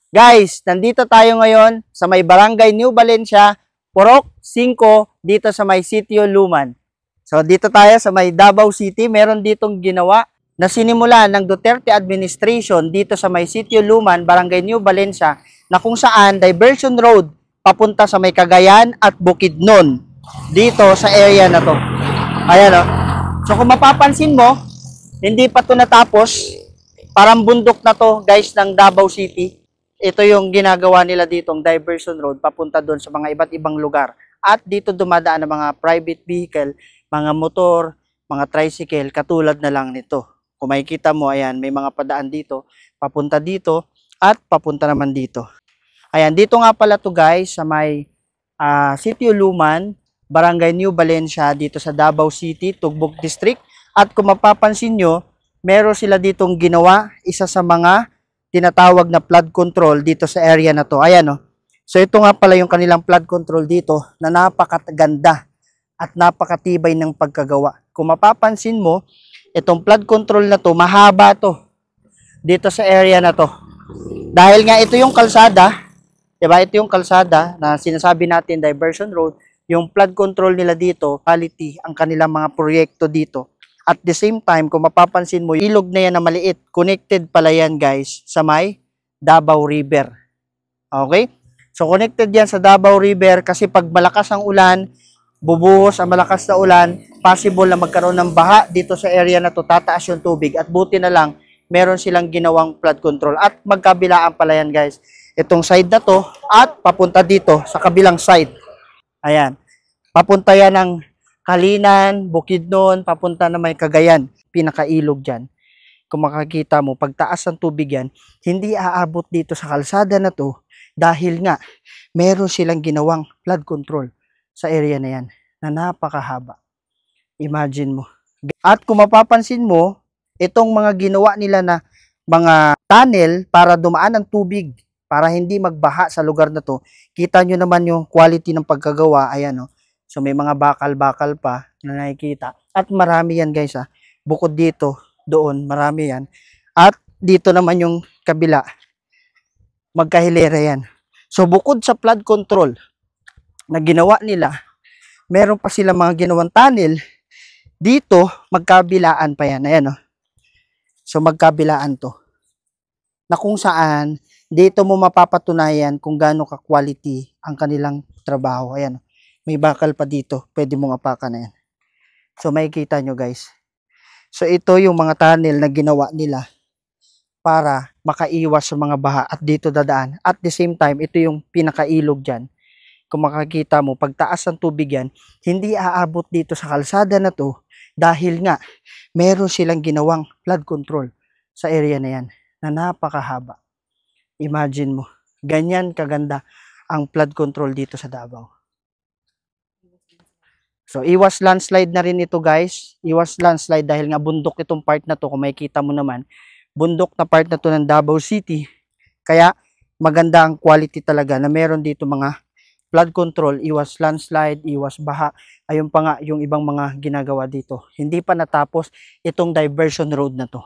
Guys, nandito tayo ngayon sa may Barangay New Valencia, Purok 5, dito sa may Sitio Luman. So dito tayo sa may Davao City, meron ditong ginawa na sinimula ng Duterte administration dito sa may Sitio Luman, Barangay New Valencia, na kung saan diversion road papunta sa may Cagayan at Bukidnon dito sa area na to. Ayan o. So kung mapapansin mo, hindi pa to natapos. Parang bundok na to guys ng Davao City. Ito yung ginagawa nila ditong diversion road papunta doon sa mga iba't ibang lugar. At dito dumadaan ng mga private vehicle, mga motor, mga tricycle, katulad na lang nito. Kung makikita mo, ayan, may mga padaan dito, papunta dito, at papunta naman dito. Ayan, dito nga pala to guys, sa may Sitio Luman, Barangay New Valencia, dito sa Davao City, Tugbog District. At kung mapapansin nyo, meron sila ditong ginawa, isa sa mga tinatawag na flood control dito sa area na to. Ayan o. So ito nga pala yung kanilang flood control dito na napakaganda at napakatibay ng pagkagawa. Kung mapapansin mo, itong flood control na to, mahaba to dito sa area na to. Dahil nga ito yung kalsada, diba? Ito yung kalsada na sinasabi natin diversion road. Yung flood control nila dito, quality ang kanilang mga proyekto dito. At the same time, kung mapapansin mo, ilog na yan na maliit. Connected pala yan guys sa may Davao River. Okay? So connected yan sa Davao River kasi pag malakas ang ulan, bubuhos ang malakas na ulan, possible na magkaroon ng baha dito sa area na to, tataas yung tubig. At buti na lang, meron silang ginawang flood control. At magkabilaan pala yan guys. Itong side na to at papunta dito sa kabilang side. Ayan. Papunta yan ng Kalinan, Bukidnon, papunta na may Cagayan, pinakailog dyan. Kung makakita mo, pagtaas ng tubig yan, hindi aabot dito sa kalsada na to dahil nga meron silang ginawang flood control sa area na yan na napakahaba. Imagine mo. At kung mapapansin mo, itong mga ginawa nila na mga tunnel para dumaan ang tubig para hindi magbaha sa lugar na to, kita nyo naman yung quality ng pagkagawa, ayan o. So may mga bakal-bakal pa na nakikita. At marami yan guys ha. Bukod dito, doon, marami yan. At dito naman yung kabila. Magkahilera yan. So bukod sa flood control na ginawa nila, meron pa sila mga ginawang tunnel. Dito, magkabilaan pa yan. Ayan o. So magkabilaan to. Na kung saan, dito mo mapapatunayan kung gaano ka-quality ang kanilang trabaho. Ayan o. May bakal pa dito, pwede mong apakan na yan. So makikita nyo guys. So ito yung mga tunnel na ginawa nila para makaiwas sa mga baha at dito dadaan. At the same time, ito yung pinakailog dyan. Kung makikita mo, pagtaas ng tubig yan, hindi aabot dito sa kalsada na to dahil nga meron silang ginawang flood control sa area na yan na napakahaba. Imagine mo, ganyan kaganda ang flood control dito sa Davao. So, iwas landslide na rin ito guys. Iwas landslide dahil nga bundok itong part na to. Kung makikita mo naman, bundok na part na to ng Davao City. Kaya, maganda ang quality talaga na meron dito mga flood control, iwas landslide, iwas baha. Ayun pa nga yung ibang mga ginagawa dito. Hindi pa natapos itong diversion road na to.